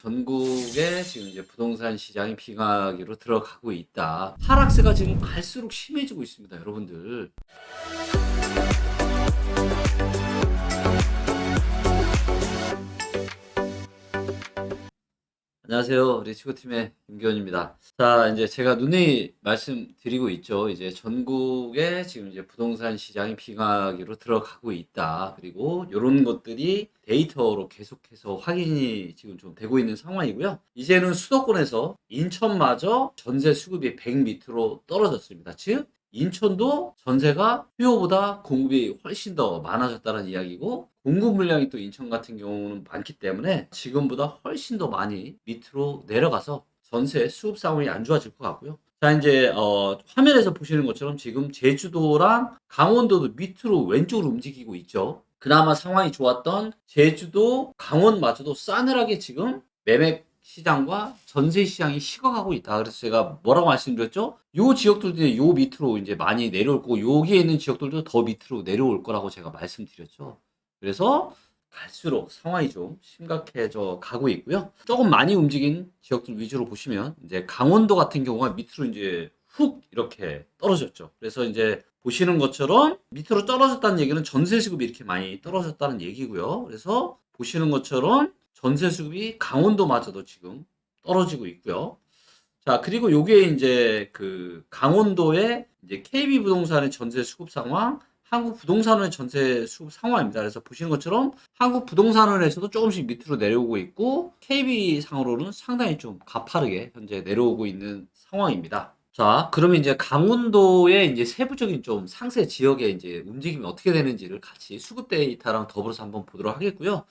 전국에 지금 이제 부동산 시장이 비강하기로 들어가고 있다. 하락세가 지금 갈수록 심해지고 있습니다, 여러분들. 안녕하세요. 리치고팀의 김기현입니다. 자, 이제 제가 누누이 말씀드리고 있죠. 이제 전국에 지금 이제 부동산 시장이 비강하기로 들어가고 있다. 그리고 이런 것들이 데이터로 계속해서 확인이 지금 좀 되고 있는 상황이고요. 이제는 수도권에서 인천마저 전세 수급이 100 밑으로 떨어졌습니다. 즉, 인천도 전세가 수요보다 공급이 훨씬 더 많아졌다는 이야기고, 공급 물량이 또 인천 같은 경우는 많기 때문에 지금보다 훨씬 더 많이 밑으로 내려가서 전세 수급 상황이 안 좋아질 것 같고요. 자, 이제 화면에서 보시는 것처럼 지금 제주도랑 강원도도 밑으로 왼쪽으로 움직이고 있죠. 그나마 상황이 좋았던 제주도, 강원마저도 싸늘하게 지금 매매 시장과 전세 시장이 식어가고 있다. 그래서 제가 뭐라고 말씀드렸죠? 요 지역들도 요 밑으로 이제 많이 내려올 거고, 여기에 있는 지역들도 더 밑으로 내려올 거라고 제가 말씀드렸죠. 그래서 갈수록 상황이 좀 심각해져 가고 있고요. 조금 많이 움직인 지역들 위주로 보시면 이제 강원도 같은 경우가 밑으로 이제 훅 이렇게 떨어졌죠. 그래서 이제 보시는 것처럼 밑으로 떨어졌다는 얘기는 전세 수급이 이렇게 많이 떨어졌다는 얘기고요. 그래서 보시는 것처럼 전세 수급이 강원도마저도 지금 떨어지고 있고요. 자, 그리고 요게 이제 그 강원도의 이제 KB 부동산의 전세 수급 상황, 한국 부동산원의 전세 수급 상황입니다. 그래서 보시는 것처럼 한국 부동산원에서도 조금씩 밑으로 내려오고 있고, KB 상으로는 상당히 좀 가파르게 현재 내려오고 있는 상황입니다. 자, 그러면 이제 강원도의 이제 세부적인 좀 상세 지역의 이제 움직임이 어떻게 되는지를 같이 수급 데이터랑 더불어서 한번 보도록 하겠고요.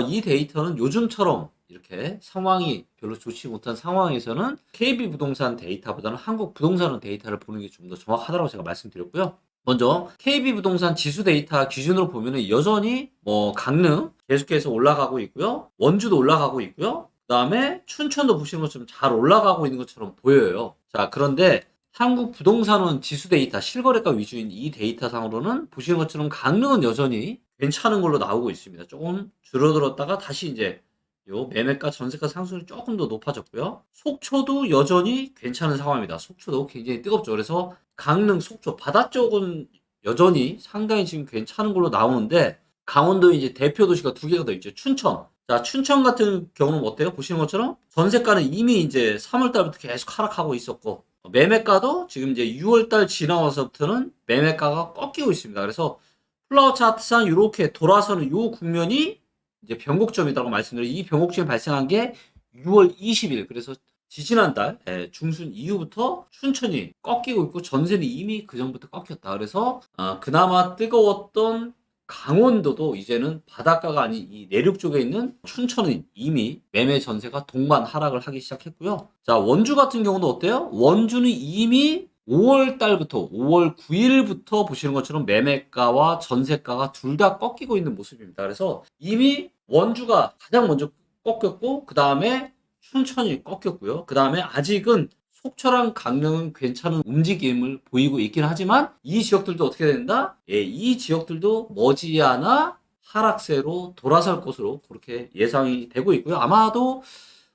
이 데이터는 요즘처럼 이렇게 상황이 별로 좋지 못한 상황에서는 KB 부동산 데이터보다는 한국 부동산원 데이터를 보는 게 좀 더 정확하다고 제가 말씀드렸고요. 먼저 KB 부동산 지수 데이터 기준으로 보면은 여전히 강릉 계속해서 올라가고 있고요. 원주도 올라가고 있고요. 그다음에 춘천도 보시는 것처럼 잘 올라가고 있는 것처럼 보여요. 자, 그런데 한국 부동산원 지수 데이터 실거래가 위주인 이 데이터상으로는 보시는 것처럼 강릉은 여전히 괜찮은 걸로 나오고 있습니다. 조금 줄어들었다가 다시 이제 요 매매가 전세가 상승률이 조금 더 높아졌고요. 속초도 여전히 괜찮은 상황입니다. 속초도 굉장히 뜨겁죠. 그래서 강릉, 속초 바다 쪽은 여전히 상당히 지금 괜찮은 걸로 나오는데, 강원도 이제 대표 도시가 두 개가 더 있죠. 춘천. 자, 춘천 같은 경우는 어때요? 보시는 것처럼 전세가는 이미 이제 3월 달부터 계속 하락하고 있었고, 매매가도 지금 이제 6월 달 지나와서부터는 매매가가 꺾이고 있습니다. 그래서 플라워 차트상 이렇게 돌아서는 요 국면이 이제 변곡점이라고 말씀드려요. 이 변곡점이 발생한 게 6월 20일. 그래서 지지난달 중순 이후부터 춘천이 꺾이고 있고, 전세는 이미 그 전부터 꺾였다. 그래서 그나마 뜨거웠던 강원도도 이제는 바닷가가 아닌 이 내륙 쪽에 있는 춘천은 이미 매매 전세가 동반 하락을 하기 시작했고요. 자, 원주 같은 경우도 어때요? 원주는 이미 5월 달부터 5월 9일부터 보시는 것처럼 매매가와 전세가가 둘 다 꺾이고 있는 모습입니다. 그래서 이미 원주가 가장 먼저 꺾였고, 그 다음에 춘천이 꺾였고요. 그 다음에 아직은 속초랑 강릉은 괜찮은 움직임을 보이고 있긴 하지만, 이 지역들도 어떻게 된다? 예, 이 지역들도 머지않아 하락세로 돌아설 것으로 그렇게 예상이 되고 있고요. 아마도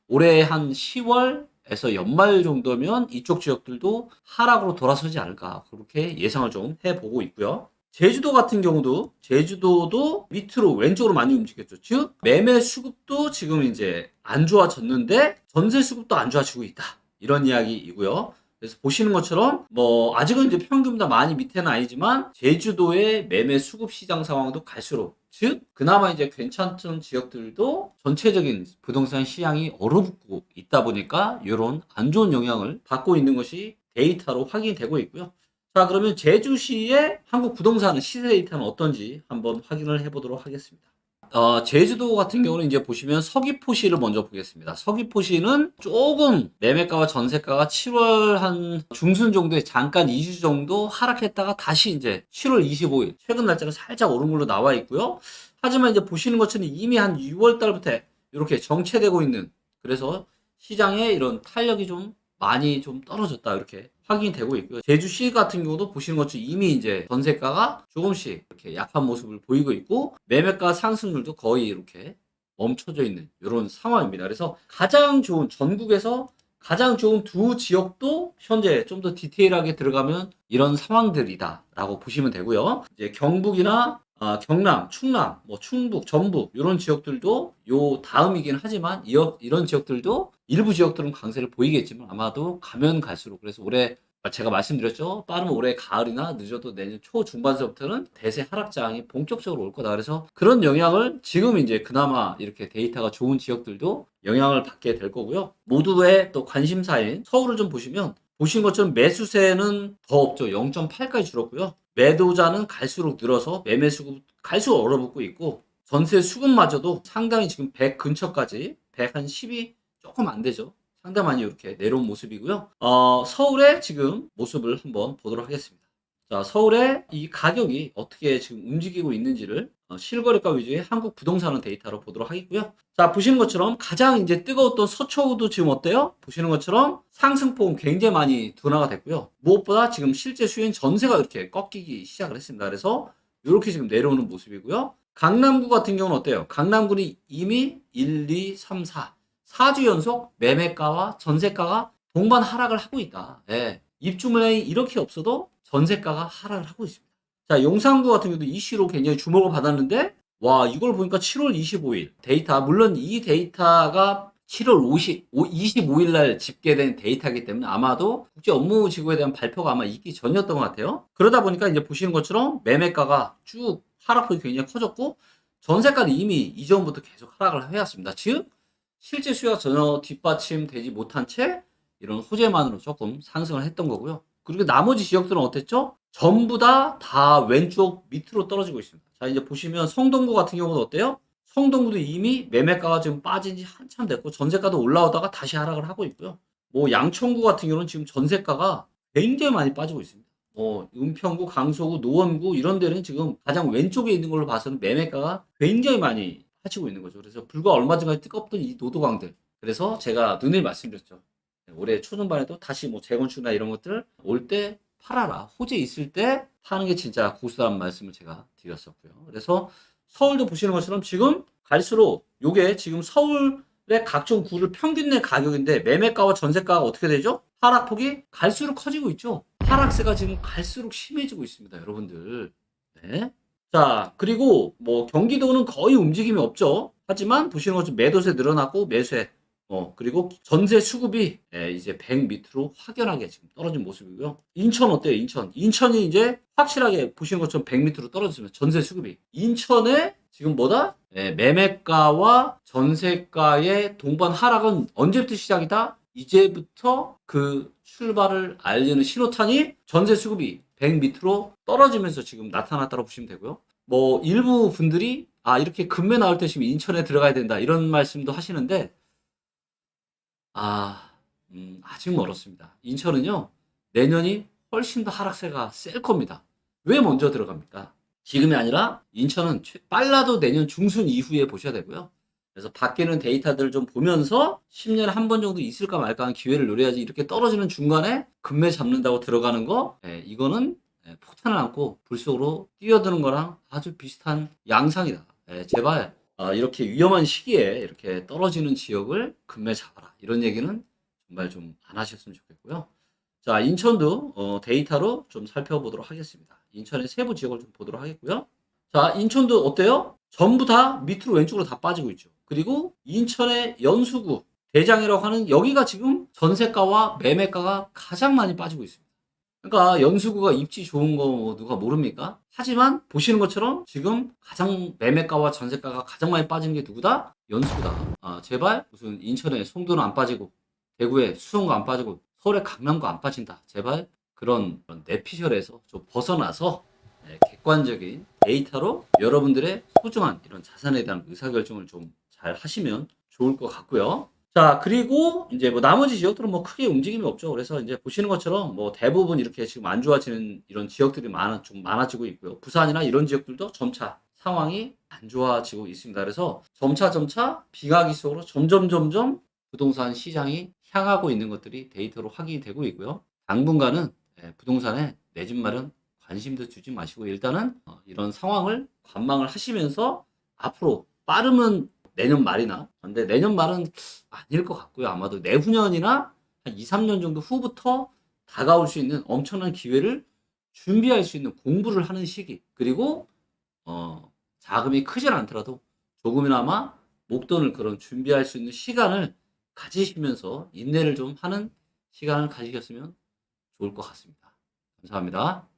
올해 한 10월에서 연말 정도면 이쪽 지역들도 하락으로 돌아서지 않을까, 그렇게 예상을 좀 해보고 있고요. 제주도 같은 경우도 제주도도 밑으로 왼쪽으로 많이 움직였죠. 즉 매매 수급도 지금 이제 안 좋아졌는데 전세 수급도 안 좋아지고 있다, 이런 이야기이고요. 그래서 보시는 것처럼 아직은 이제 평균보다 많이 밑에는 아니지만 제주도의 매매 수급 시장 상황도 갈수록, 즉 그나마 이제 괜찮던 지역들도 전체적인 부동산 시장이 얼어붙고 있다 보니까 이런 안 좋은 영향을 받고 있는 것이 데이터로 확인이 되고 있고요. 자, 그러면 제주시의 한국 부동산 시세 데이터는 어떤지 한번 확인을 해보도록 하겠습니다. 제주도 같은 경우는 이제 보시면 서귀포시를 먼저 보겠습니다. 서귀포시는 조금 매매가와 전세가가 7월 한 중순 정도에 잠깐 2주 정도 하락했다가 다시 이제 7월 25일 최근 날짜가 살짝 오른 걸로 나와 있고요. 하지만 이제 보시는 것처럼 이미 한 6월 달부터 이렇게 정체되고 있는, 그래서 시장에 이런 탄력이 좀 많이 좀 떨어졌다, 이렇게 확인이 되고 있고요. 제주시 같은 경우도 보시는 것처럼 이미 이제 전세가가 조금씩 이렇게 약한 모습을 보이고 있고, 매매가 상승률도 거의 이렇게 멈춰져 있는 이런 상황입니다. 그래서 가장 좋은 전국에서 가장 좋은 두 지역도 현재 좀 더 디테일하게 들어가면 이런 상황들이다라고 보시면 되고요. 이제 경북이나 경남, 충남, 뭐 충북, 전북 이런 지역들도 요 다음이긴 하지만 이런 지역들도 일부 지역들은 강세를 보이겠지만 아마도 가면 갈수록 그래서 올해 제가 말씀드렸죠. 빠르면 올해 가을이나 늦어도 내년 초 중반서부터는 대세 하락장이 본격적으로 올 거다. 그래서 그런 영향을 지금 이제 그나마 이렇게 데이터가 좋은 지역들도 영향을 받게 될 거고요. 모두의 또 관심사인 서울을 좀 보시면 보신 것처럼 매수세는 더 없죠. 0.8까지 줄었고요. 매도자는 갈수록 늘어서 매매 수급 갈수록 얼어붙고 있고 전세 수급마저도 상당히 지금 100 근처까지 110이 조금 안 되죠. 상당히 많이 이렇게 내려온 모습이고요. 서울의 지금 모습을 한번 보도록 하겠습니다. 자, 서울의 이 가격이 어떻게 지금 움직이고 있는지를 실거래가 위주의 한국 부동산원 데이터로 보도록 하겠고요. 자, 보시는 것처럼 가장 이제 뜨거웠던 서초구도 지금 어때요? 보시는 것처럼 상승폭은 굉장히 많이 둔화가 됐고요. 무엇보다 지금 실제 수요인 전세가 이렇게 꺾이기 시작을 했습니다. 그래서 이렇게 지금 내려오는 모습이고요. 강남구 같은 경우는 어때요? 강남구는 이미 1, 2, 3, 4 4주 연속 매매가와 전세가가 동반 하락을 하고 있다. 예. 입주 물량이 이렇게 없어도 전세가가 하락을 하고 있습니다. 자, 용산구 같은 경우도 이슈로 굉장히 주목을 받았는데, 와, 이걸 보니까 7월 25일 데이터, 물론 이 데이터가 7월 25일 날 집계된 데이터이기 때문에 아마도 국제 업무지구에 대한 발표가 아마 있기 전이었던 것 같아요. 그러다 보니까 이제 보시는 것처럼 매매가가 쭉 하락폭이 굉장히 커졌고, 전세가는 이미 이전부터 계속 하락을 해왔습니다. 즉, 실제 수요가 전혀 뒷받침되지 못한 채 이런 호재만으로 조금 상승을 했던 거고요. 그리고 나머지 지역들은 어땠죠? 전부 다 왼쪽 밑으로 떨어지고 있습니다. 자, 이제 보시면 성동구 같은 경우는 어때요? 성동구도 이미 매매가가 지금 빠진 지 한참 됐고 전세가도 올라오다가 다시 하락을 하고 있고요. 뭐 양천구 같은 경우는 지금 전세가가 굉장히 많이 빠지고 있습니다. 은평구, 강서구, 노원구 이런 데는 지금 가장 왼쪽에 있는 걸로 봐서는 매매가가 굉장히 많이 빠지고 있는 거죠. 그래서 불과 얼마 전까지 뜨겁던 이 노도강들. 그래서 제가 누누이 말씀드렸죠. 올해 초중반에도 다시 뭐 재건축이나 이런 것들 올 때 팔아라. 호재 있을 때 파는 게 진짜 고수라는 말씀을 제가 드렸었고요. 그래서 서울도 보시는 것처럼 지금 갈수록 요게 지금 서울의 각종 구를 평균 내 가격인데 매매가와 전세가가 어떻게 되죠? 하락폭이 갈수록 커지고 있죠. 하락세가 지금 갈수록 심해지고 있습니다, 여러분들. 네. 자, 그리고 뭐 경기도는 거의 움직임이 없죠. 하지만 보시는 것처럼 매도세 늘어났고 매수세 그리고 전세 수급이 이제 100 밑으로 확연하게 지금 떨어진 모습이고요. 인천 어때요? 인천이 이제 확실하게 보시는 것처럼 100 밑으로 떨어졌습니다. 전세 수급이. 인천에 지금 뭐다? 매매가와 전세가의 동반 하락은 언제부터 시작이다? 이제부터 그 출발을 알리는 신호탄이 전세 수급이 100 밑으로 떨어지면서 지금 나타났다고 보시면 되고요. 뭐 일부 분들이 이렇게 금매 나올 때 지금 인천에 들어가야 된다 이런 말씀도 하시는데 아직 멀었습니다. 인천은요, 내년이 훨씬 더 하락세가 셀 겁니다. 왜 먼저 들어갑니까? 지금이 아니라 인천은 빨라도 내년 중순 이후에 보셔야 되고요. 그래서 바뀌는 데이터들을 좀 보면서 10년에 한 번 정도 있을까 말까 하는 기회를 노려야지 이렇게 떨어지는 중간에 금매 잡는다고 들어가는 거, 이거는 폭탄을 안고 불 속으로 뛰어드는 거랑 아주 비슷한 양상이다. 제발 이렇게 위험한 시기에 이렇게 떨어지는 지역을 금매 잡아라. 이런 얘기는 정말 좀 안 하셨으면 좋겠고요. 자, 인천도 데이터로 좀 살펴보도록 하겠습니다. 인천의 세부 지역을 좀 보도록 하겠고요. 자, 인천도 어때요? 전부 다 밑으로 왼쪽으로 다 빠지고 있죠. 그리고 인천의 연수구, 대장이라고 하는 여기가 지금 전세가와 매매가가 가장 많이 빠지고 있습니다. 그러니까 연수구가 입지 좋은 거 누가 모릅니까? 하지만 보시는 것처럼 지금 가장 매매가와 전세가가 가장 많이 빠진 게 누구다? 연수구다. 제발 무슨 인천에 송도는 안 빠지고 대구에 수성구 안 빠지고 서울에 강남구 안 빠진다. 제발 그런 내피셜에서 좀 벗어나서 객관적인 데이터로 여러분들의 소중한 이런 자산에 대한 의사결정을 좀 잘 하시면 좋을 것 같고요. 자, 그리고 이제 뭐 나머지 지역들은 뭐 크게 움직임이 없죠. 그래서 이제 보시는 것처럼 뭐 대부분 이렇게 지금 안 좋아지는 이런 지역들이 좀 많아지고 있고요. 부산이나 이런 지역들도 점차 상황이 안 좋아지고 있습니다. 그래서 점차 비가기 속으로 점점 부동산 시장이 향하고 있는 것들이 데이터로 확인이 되고 있고요. 당분간은 부동산에 내 집 마련 관심도 주지 마시고 일단은 이런 상황을 관망을 하시면서 앞으로 빠르면 내년 말이나. 근데 내년 말은 아닐 것 같고요. 아마도 내후년이나 한 2, 3년 정도 후부터 다가올 수 있는 엄청난 기회를 준비할 수 있는 공부를 하는 시기. 그리고 자금이 크진 않더라도 조금이나마 목돈을 그런 준비할 수 있는 시간을 가지시면서 인내를 좀 하는 시간을 가지셨으면 좋을 것 같습니다. 감사합니다.